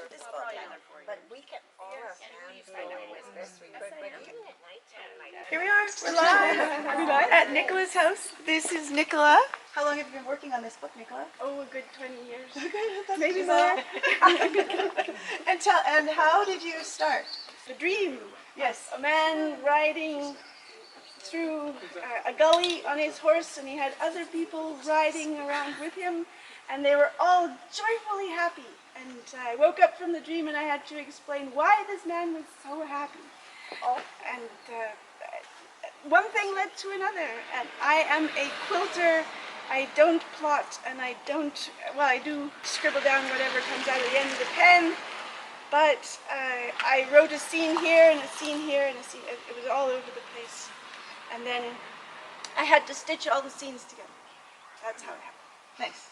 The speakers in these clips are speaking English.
this book, but we kept all our hands going as best we could. But even at nighttime, Here we are. We're live at Nicola's house. This is Nicola. How long have you been working on this book, Nicola? Oh, a good 20 years. Maybe more. And how did you start? The dream. Yes. A man riding through a gully on his horse, and he had other people riding around with him, and they were all joyfully happy. And I woke up from the dream and I had to explain why this man was so happy. And one thing led to another. And I am a quilter. I don't plot, and I do scribble down whatever comes out of the end of the pen. But I wrote a scene here and a scene here and a scene. It was all over the place. And then I had to stitch all the scenes together. That's how it happened. Nice.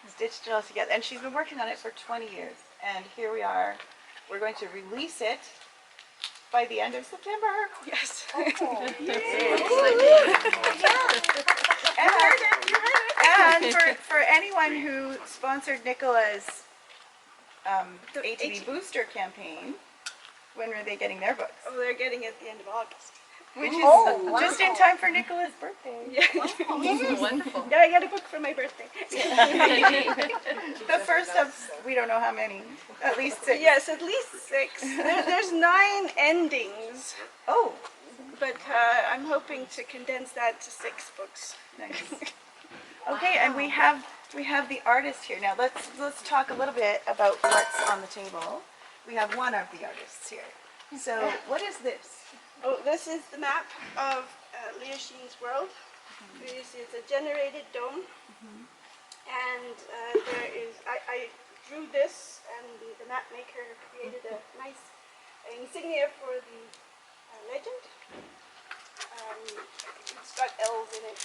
Stitched it all together. And she's been working on it for 20 years. And here we are. We're going to release it by the end of September. Yes. And for anyone who sponsored Nicola's ATV Booster campaign, when were they getting their books? Oh, they're getting it at the end of August. Which is just in time for Nicola's birthday. Yeah. Wonderful. Yeah, I got a book for my birthday. The first of, we don't know how many, at least 6. Yes, at least 6. There's 9 endings, Oh, but I'm hoping to condense that to 6 books. nice. Okay, and we have the artist here. Now let's talk a little bit about what's on the table. We have one of the artists here. So what is this? Oh, this is the map of Liuxin's world. This is a generated dome, and there is. I drew this, and the map maker created a nice insignia for the legend. It's got L's in it.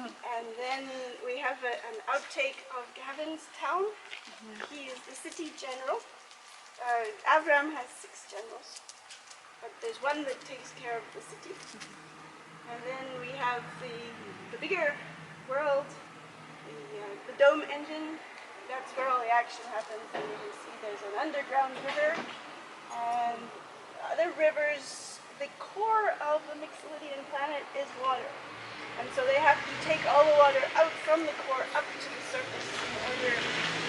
And then we have an outtake of Gavin's town. He is the city general. Avram has 6 generals, but there's one that takes care of the city. And then we have the bigger world, the dome engine. That's where all the action happens. And you can see there's an underground river and other rivers. The core of the Mixolydian planet is water. And so they have to take all the water out from the core up to the surface in order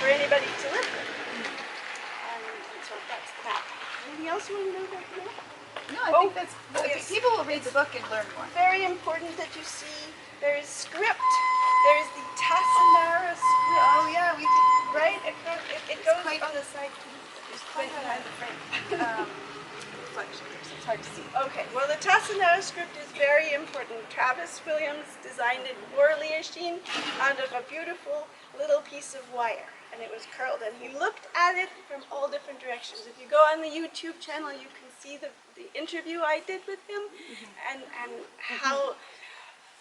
for anybody to live there. And so that's the map. Anything else you want to know about the map? No, I think that's. Yes. People will read the book and learn more. Very important that you see there is script. There is the Tassanara script. Oh yeah, we did. Right? It goes on the side. It's quite behind the frame. Reflection. It's hard to see. Okay, well the Tassanara script is very important. Travis Williams designed it for Liuxin out of a beautiful little piece of wire, and it was curled, and he looked at it from all different directions. If you go on the YouTube channel, you can see the interview I did with him, and how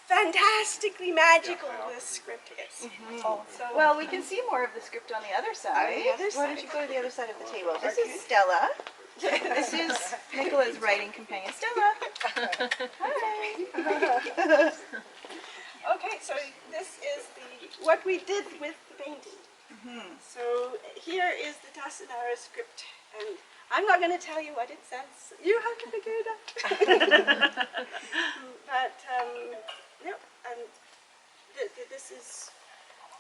fantastically magical this script is. So, Well, we can see more of the script on the other side. the other Why don't you go to the other side of the table? This is Stella. This is Nicola's writing companion. Stella. Hi. okay, so this is what we did with the painting. So here is the Tassanara script, and I'm not going to tell you what it says. You have to figure it out. But yep, and this is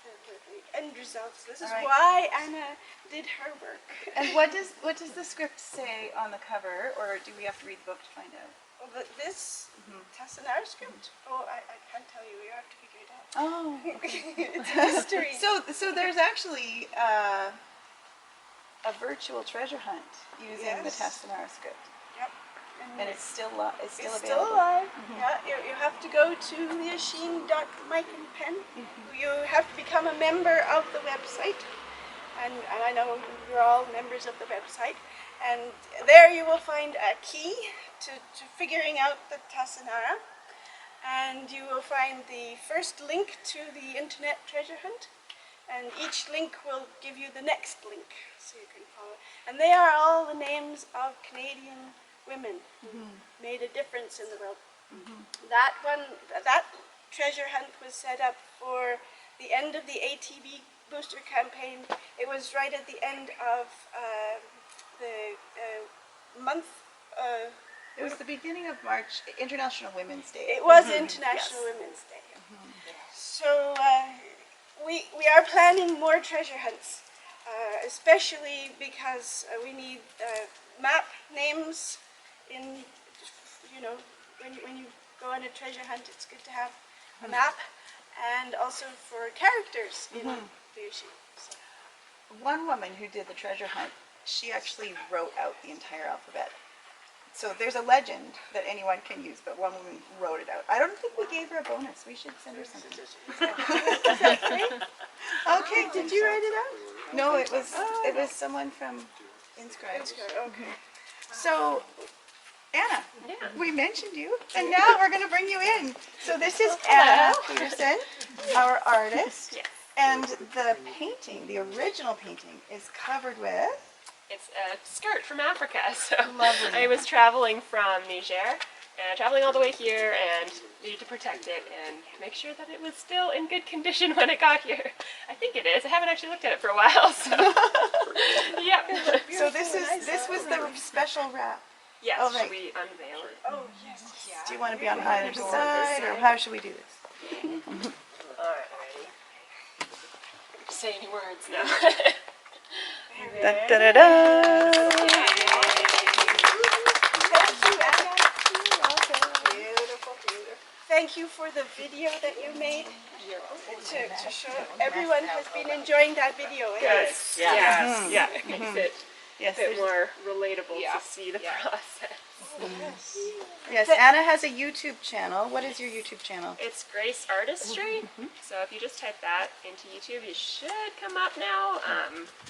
the end results. This is why Anna did her work. And what does the script say on the cover, or do we have to read the book to find out? Well, this Tassanara script. Oh, I can't tell you. You have to figure it out. Oh. It's a mystery. So there's actually a virtual treasure hunt using the Tassanara script. Yep. And it's still available. It's still alive. Yeah, you have to go to liuxin.mikeandpen. You have to become a member of the website, and I know you're all members of the website. And there you will find a key to figuring out the Tassanara, and you will find the first link to the internet treasure hunt, and each link will give you the next link, so you can follow. And they are all the names of Canadian women who made a difference in the world. That treasure hunt was set up for the end of the ATV booster campaign. It was right at the end of the month. It was the beginning of March, International Women's Day. It was International Women's Day. So we are planning more treasure hunts, especially because we need map names in, you know, when you go on a treasure hunt, it's good to have a map, and also for characters in Liuxin. So. One woman who did the treasure hunt, she actually wrote out the entire alphabet. So there's a legend that anyone can use, but one woman wrote it out. I don't think we gave her a bonus. We should send her something. Okay, Did you write it out? No, it was someone from Inscribe. Okay. So, Anna, we mentioned you, and now we're going to bring you in. So this is Anna Peterson, our artist, and the painting, the original painting, is covered with. It's a skirt from Africa, so Lovely. I was traveling from Niger and traveling all the way here and needed to protect it and make sure that it was still in good condition when it got here. I think it is. I haven't actually looked at it for a while, so yep. So this was the special wrap. Yes, Oh, right. should we unveil it? Oh, yes. Do you want to be on either side, or how should we do this? Alright, ready? Say any words now. Da, da, da, da. Beautiful. Thank you for the video that you made to show. Everyone has been enjoying that video. Yes, yeah. It makes it Yes, a bit there's- more relatable to see the process. yes. Anna has a YouTube channel. What is your YouTube channel? It's Grace Artistry, so if you just type that into YouTube, you should come up now.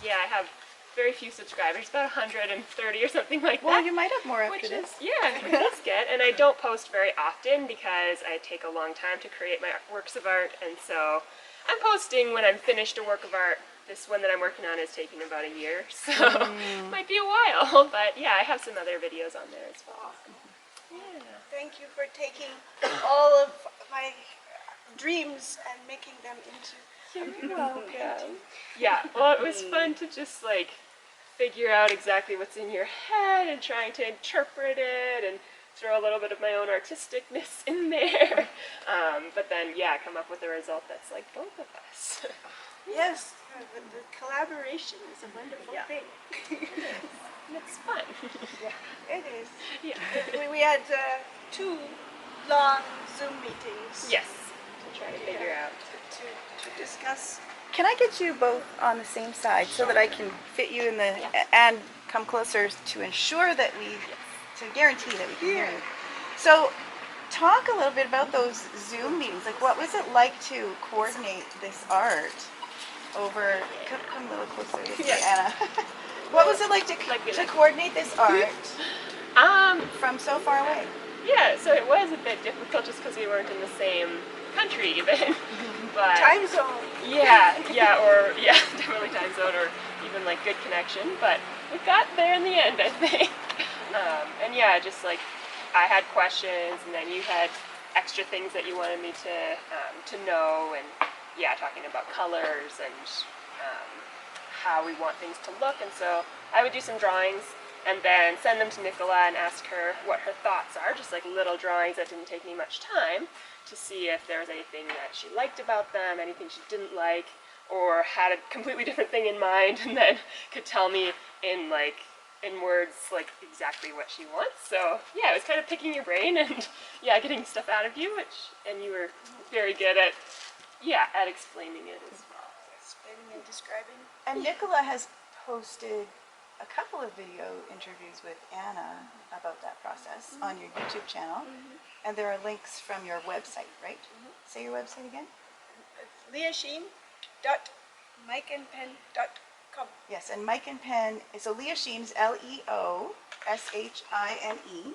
Yeah, I have very few subscribers, about 130 or something like Well, that. you might have more after Which this. is, yeah, that's good. And I don't post very often because I take a long time to create my works of art, and so I'm posting when I'm finished a work of art. This one that I'm working on is taking about a year, so might be a while. But yeah, I have some other videos on there as well. Yeah. Thank you for taking all of my dreams and making them into. You're welcome. Yeah, well, it was fun to just like figure out exactly what's in your head and trying to interpret it and throw a little bit of my own artisticness in there. But then, yeah, come up with a result that's like both of us. Yes, the collaboration is a wonderful thing. It's fun. It is. Yeah. We had 2 long Zoom meetings. Yes. To try to figure out. To discuss. Can I get you both on the same side so that I can fit you in the and come closer to ensure that to guarantee that we can hear you. So, talk a little bit about those Zoom meetings. Like, what was it like to coordinate this art over? Come a little closer, this way, Anna. What was it like to coordinate this art from so far away? Yeah, so it was a bit difficult just because we weren't in the same country even. But Time zone. Yeah, definitely time zone or even like good connection. But we got there in the end, I think. And yeah, just like I had questions, and then you had extra things that you wanted me to know, and yeah, talking about colors and how we want things to look. And so I would do some drawings and then send them to Nicola and ask her what her thoughts are, just like little drawings that didn't take me much time, to see if there was anything that she liked about them, anything she didn't like, or had a completely different thing in mind, and then could tell me in words like exactly what she wants. So yeah, it was kind of picking your brain and yeah, getting stuff out of you, and you were very good at explaining it as well. Explaining and describing. And Nicola has posted a couple of video interviews with Anna about that process on your YouTube channel, and there are links from your website, right? Say your website again. Leoshine.mikeandpen.com. Yes, and Mike and Pen, so Leoshine is Leoshine,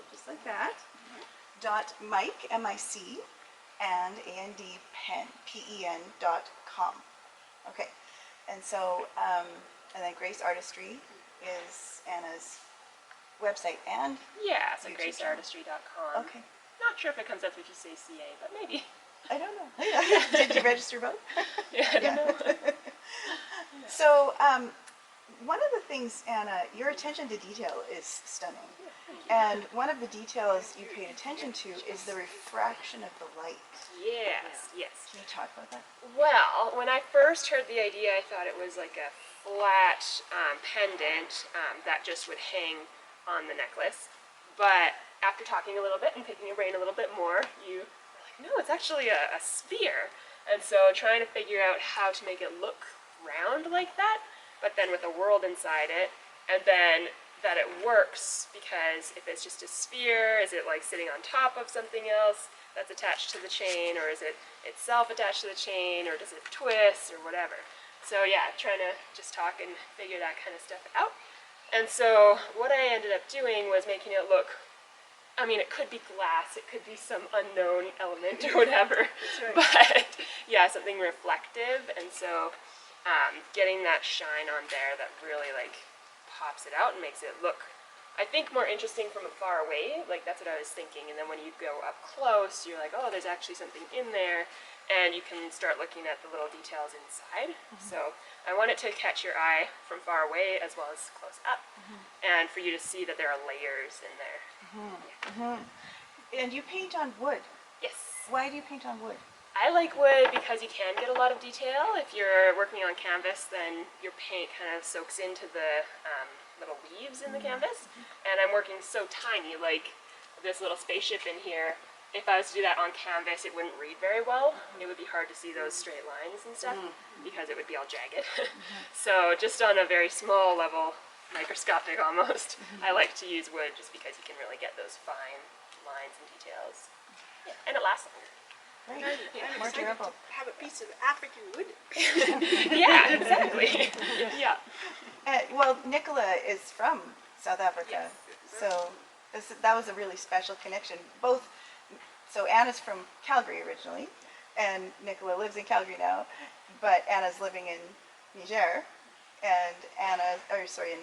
just like that, dot Mike, M-I-C, and A-N-D, Pen, P-E-N.com. Okay, and so, and then Grace Artistry is Anna's website, and, Yeah, so YouTube channel. graceartistry.com. okay, Not sure if it comes up if you say CA, but maybe. I don't know. Did you register both? Yeah, I don't know. So, one of the things, Anna, your attention to detail is stunning. And one of the details you paid attention to is the refraction of the light. Yes, yes. Can you talk about that? Well, when I first heard the idea, I thought it was like a flat pendant that just would hang on the necklace. But after talking a little bit and picking your brain a little bit more, you were like, no, it's actually a sphere. And so trying to figure out how to make it look round like that, but then with a world inside it, and then that it works, because if it's just a sphere, is it like sitting on top of something else that's attached to the chain, or is it itself attached to the chain, or does it twist, or whatever. So yeah, trying to just talk and figure that kind of stuff out. And so what I ended up doing was making it look, I mean, it could be glass, it could be some unknown element or whatever, but yeah, something reflective. And so getting that shine on there that really like pops it out and makes it look, I think, more interesting from far away. Like, that's what I was thinking. And then when you go up close, you're like, oh, there's actually something in there, and you can start looking at the little details inside. So I want it to catch your eye from far away as well as close up, and for you to see that there are layers in there. And you paint on wood. Yes. Why do you paint on wood? I like wood because you can get a lot of detail. If you're working on canvas, then your paint kind of soaks into the little leaves in the canvas. And I'm working so tiny, like this little spaceship in here. If I was to do that on canvas, it wouldn't read very well. It would be hard to see those straight lines and stuff because it would be all jagged. So just on a very small level, microscopic almost, I like to use wood just because you can really get those fine lines and details. Yeah. And it lasts longer. Right. I'm More excited durable. to have a piece of African wood. Yeah, exactly. Yeah. Well, Nicola is from South Africa, Yes. so that was a really special connection. So Anna's from Calgary originally, and Nicola lives in Calgary now, but Anna's living in Niger, and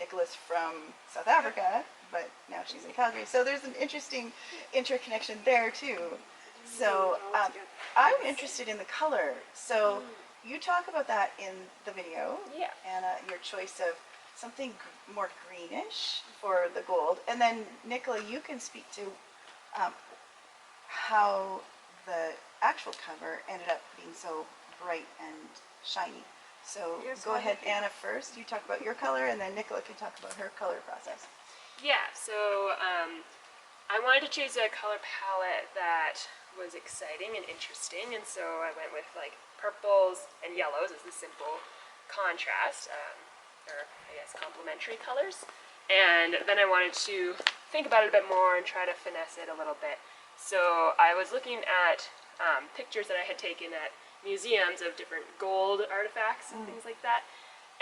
Nicola's from South Africa, but now she's in Calgary. So there's an interesting interconnection there too. So I'm interested in the color. So you talk about that in the video, Yeah. Anna, your choice of something more greenish for the gold. And then Nicola, you can speak to how the actual cover ended up being so bright and shiny. So Yes, go ahead, Anna, first. You talk about your color, and then Nicola can talk about her color process. Yeah, so I wanted to choose a color palette that was exciting and interesting, and so I went with like purples and yellows as the simple contrast, or I guess complementary colors. And then I wanted to think about it a bit more and try to finesse it a little bit. So I was looking at pictures that I had taken at museums of different gold artifacts and things like that.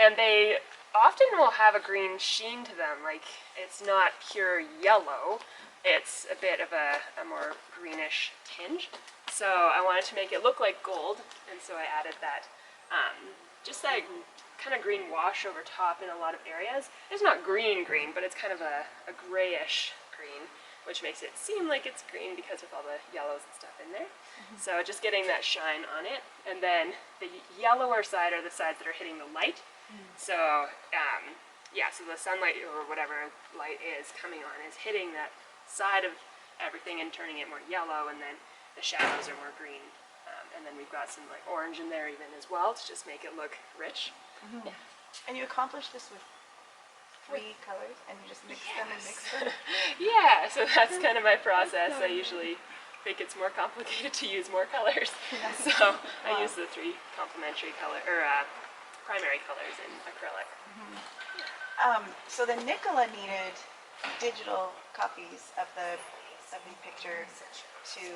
And they often will have a green sheen to them, like it's not pure yellow, it's a bit of a more greenish tinge. So I wanted to make it look like gold, and so I added that, just that kind of green wash over top in a lot of areas. It's not green, but it's kind of a grayish green, which makes it seem like it's green because of all the yellows and stuff in there. So just getting that shine on it, and then the yellower side are the sides that are hitting the light. So yeah, so the sunlight or whatever light is coming on is hitting that side of everything and turning it more yellow, and then the shadows are more green. And then we've got some like orange in there even as well to just make it look rich. Yeah. And you accomplished this with 3 colors, and you just mix them and mix them. Yeah, so that's kind of my process. I usually think it's more complicated to use more colors. So I use the 3 complementary primary colors in acrylic. So then Nicola needed digital copies of the picture to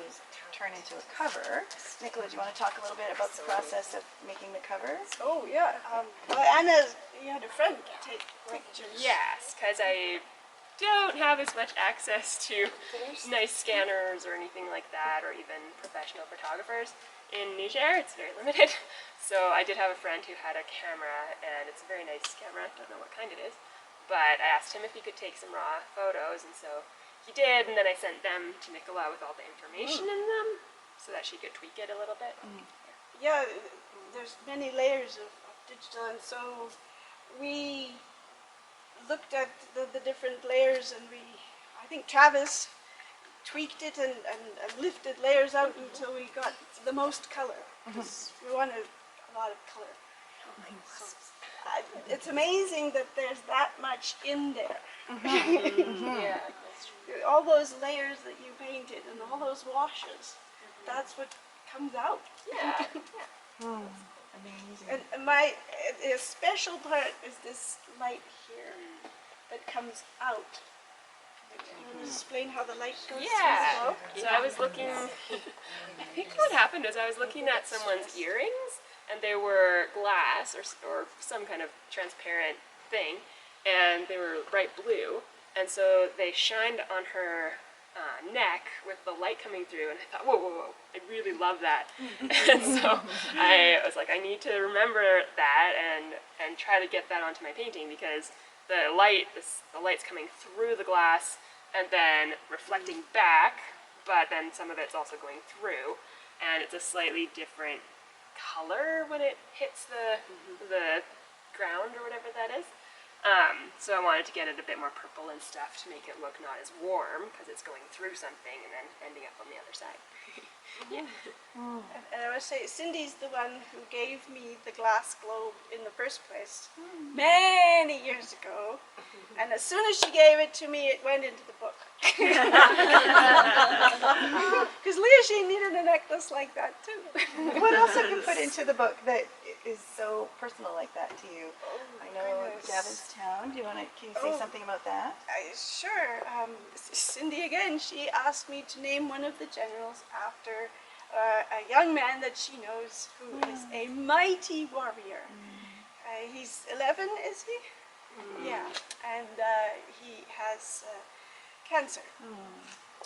turn into a cover. Nicola, do you want to talk a little bit about the process of making the cover? Oh yeah. Well, Anna, you had a friend take pictures. Yes, because I don't have as much access to nice scanners or anything like that, or even professional photographers. In Niger, it's very limited. So I did have a friend who had a camera, and it's a very nice camera. I don't know what kind it is. But I asked him if he could take some raw photos, and so he did, and then I sent them to Nicola with all the information in them so that she could tweak it a little bit. Yeah, there's many layers of digital, and so we looked at the different layers, and I think Travis tweaked it and lifted layers out until we got the most color. Because we wanted a lot of color. So, it's amazing that there's that much in there. Yeah, that's true. All those layers that you painted and all those washes, that's what comes out. Yeah. Amazing. And my a special part is this light here that comes out. Can you explain how the light goes Yeah. through the bow? So I was looking, I think what happened is I was looking at someone's earrings, and they were glass or some kind of transparent thing, and they were bright blue, and so they shined on her neck with the light coming through, and I thought, whoa, whoa, whoa, I really love that. And so I was like, I need to remember that and try to get that onto my painting, because the light's coming through the glass and then reflecting back, but then some of it's also going through, and it's a slightly different color when it hits the ground or whatever that is. So I wanted to get it a bit more purple and stuff to make it look not as warm, because it's going through something and then ending up on the other side. Yeah. And I must say, Cindy's the one who gave me the glass globe in the first place many years ago. And as soon as she gave it to me, it went into the book. Because Leah, she needed a necklace like that too. What else have you put into the book that is so personal like that to you? I know goodness. Gavinstown. Can you say something about that? Sure. Cindy again, she asked me to name one of the generals after a young man that she knows who is a mighty warrior. He's 11, is he? Yeah, and he has cancer.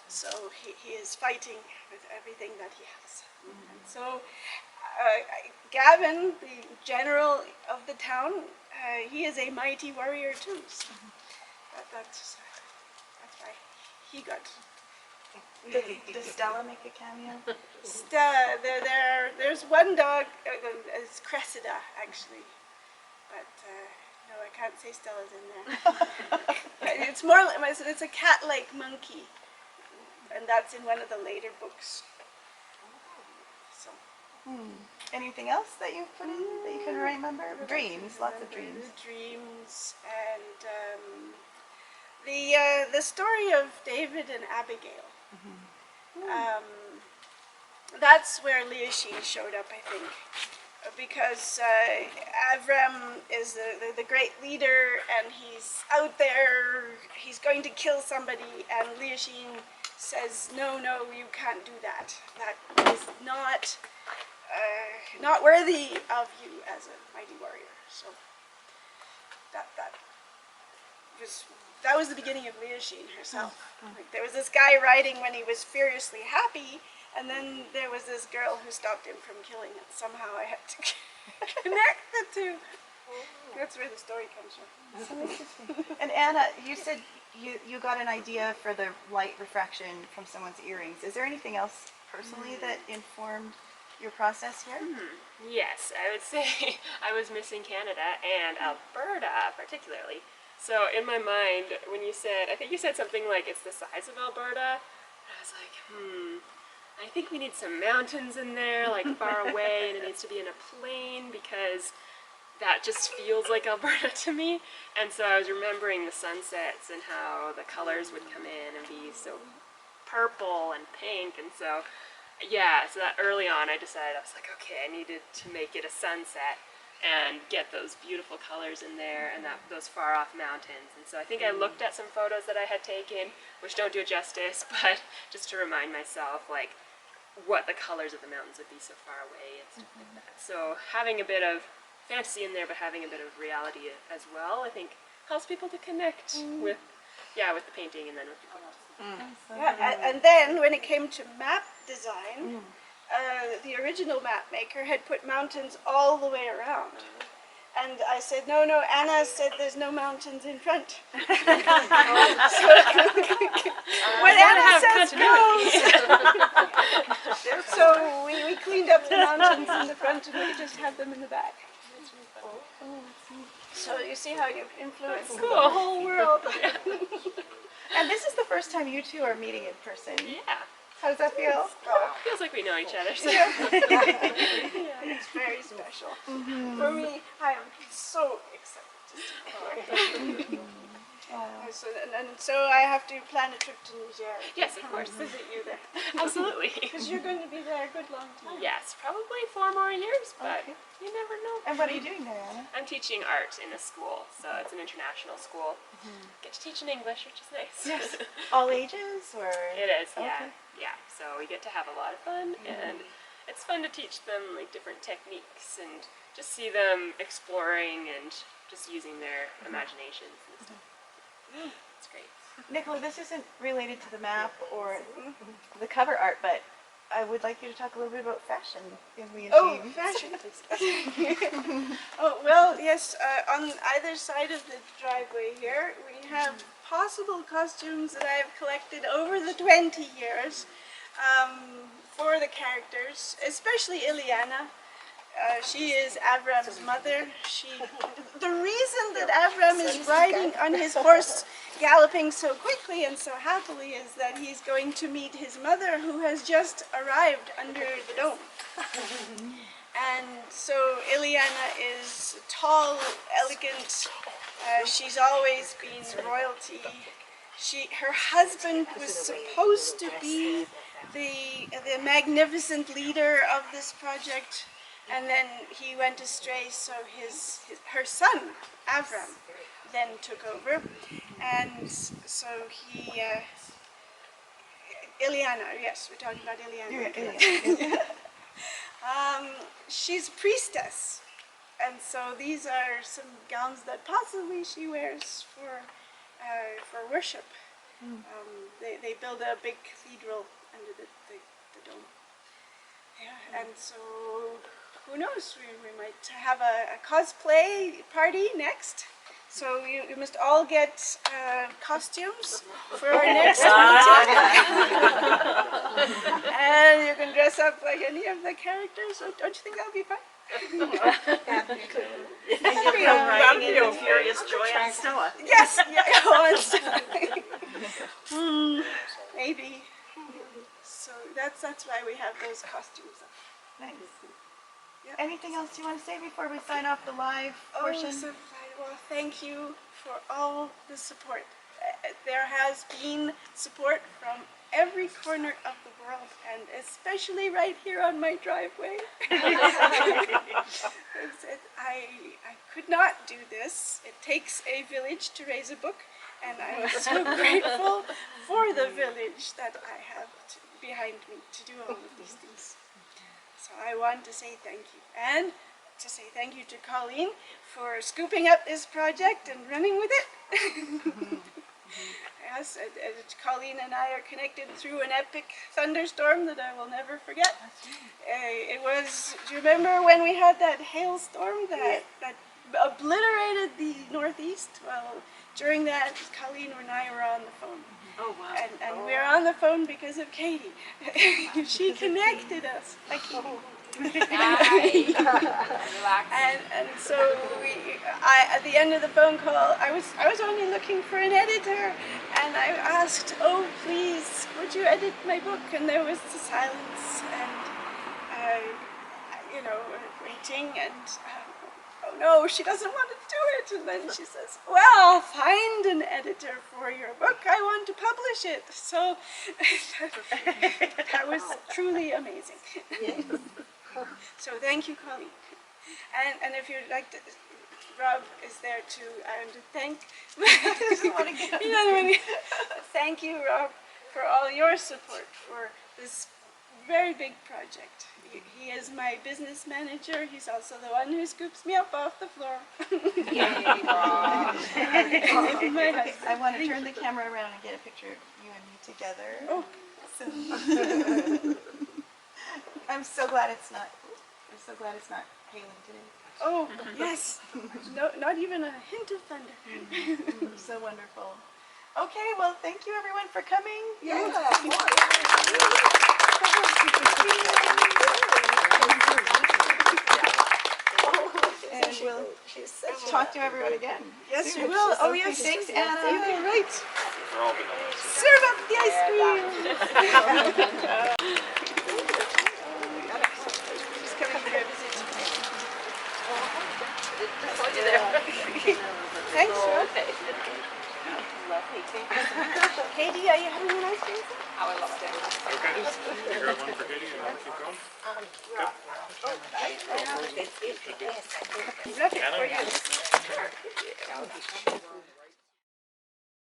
So he is fighting with everything that he has. And so Gavin, the general of the town, he is a mighty warrior too. So that's why he got. Does Stella make a cameo? There's one dog, it's Cressida actually, but no, I can't say Stella's in there. It's more, it's a cat-like monkey, and that's in one of the later books. So. Anything else that you've put in that you can remember? Dreams, lots of dreams. Dreams, and the story of David and Abigail. That's where Leasheen showed up, I think, because Avram is the great leader, and he's out there, he's going to kill somebody, and Leasheen says, no, you can't do that. That is not worthy of you as a mighty warrior. So that was the beginning of Leasheen herself. Like, there was this guy riding when he was furiously happy, and then there was this girl who stopped him from killing it. Somehow I had to connect the two. That's where the story comes from. So interesting. And Anna, you said you got an idea for the light refraction from someone's earrings. Is there anything else personally that informed your process here? Yes, I would say I was missing Canada and Alberta particularly. So in my mind, when you said, I think you said something like it's the size of Alberta, I was like, I think we need some mountains in there, like far away, and it needs to be in a plain, because that just feels like Alberta to me. And so I was remembering the sunsets and how the colors would come in and be so purple and pink, and so yeah, so that early on I decided, I was like, okay, I needed to make it a sunset and get those beautiful colors in there and those far off mountains. And so I think I looked at some photos that I had taken, which don't do it justice, but just to remind myself like what the colors of the mountains would be so far away and stuff like that. So having a bit of fantasy in there, but having a bit of reality as well, I think helps people to connect with the painting and then with the photos. Yeah, and then when it came to map design, the original map maker had put mountains all the way around. And I said, no, Anna said there's no mountains in front. When Anna says goes. So we cleaned up the mountains in the front and we just had them in the back. So you see how you've influenced the Cool. whole world. And this is the first time you two are meeting in person. Yeah. How does that feel? Feels like we know each other. So. It's very special. For me, I am so excited. So I have to plan a trip to Niger. Yes, of course. Visit you there. Absolutely. Because you're going to be there a good long time. Yes, probably 4 more years, but Okay. you never know. And what are you doing there, Anna? I'm teaching art in a school, so it's an international school. Get to teach in English, which is nice. Yes. All ages, or? It is, yeah. Okay. Yeah, so we get to have a lot of fun, and it's fun to teach them like different techniques and just see them exploring and just using their imaginations and stuff. It's great. Nicola, this isn't related to the map or the cover art, but I would like you to talk a little bit about fashion in Leontine. Oh, fashion. Oh, well, yes, on either side of the driveway here, we have possible costumes that I've collected over the 20 years for the characters, especially Ileana. She is Avram's mother. The reason that Avram is riding on his horse, galloping so quickly and so happily, is that he's going to meet his mother, who has just arrived under the dome. And so Ileana is tall, elegant. She's always been royalty. Her husband was supposed to be the magnificent leader of this project. And then he went astray, so her son, Avram, then took over. And so Ileana, yes, we're talking about Ileana. She's a priestess. And so these are some gowns that possibly she wears for worship. They build a big cathedral under the dome. Yeah, and so who knows, we might have a cosplay party next. So you must all get costumes for our next meeting. And you can dress up like any of the characters. So don't you think that would be fun? Riding in the Furious Joy and Stella. Yes, yeah, maybe. So that's why we have those costumes up. Nice. Yeah. Anything else you want to say before we sign off the live portion? Oh, so well, thank you for all the support. There has been support from every corner of the world, and especially right here on my driveway. I could not do this. It takes a village to raise a book, and I'm so grateful for the village that I have behind me to do all of these things. So I want to say thank you, and to say thank you to Colleen for scooping up this project and running with it. Yes, Colleen and I are connected through an epic thunderstorm that I will never forget. It was, do you remember when we had that hailstorm that obliterated the Northeast? Well, during that, Colleen and I were on the phone. Oh, wow. And we're on the phone because of Katie. She connected us. And so at the end of the phone call, I was only looking for an editor, and I asked, "Oh, please, would you edit my book?" And there was the silence, and waiting, and oh no, she doesn't want to do it. And then she says, "Well, find an editor for your book. I want to publish it." So that was truly amazing. So thank you, Colleen. And if you'd like to, Rob is there too, and to thank. Thank you, Rob, for all your support for this very big project. He is my business manager. He's also the one who scoops me up off the floor. My husband. I want to turn the camera around and get a picture of you and me together. Oh. So, I'm so glad it's not hailing today. Oh, yes. No, not even a hint of thunder. So wonderful. Okay, well, thank you everyone for coming. and we'll She's such a... talk to everyone again. Yes, soon. we will. Oh, Okay, yes. Thanks, Yes, Anna. thank you. Right. We're all gonna want to. Serve up the ice cream. She's coming for a visit. Thanks, Rob. Katie, are you having an ice cream? Okay. You grab one for Katie and I'll keep going. Love it for you.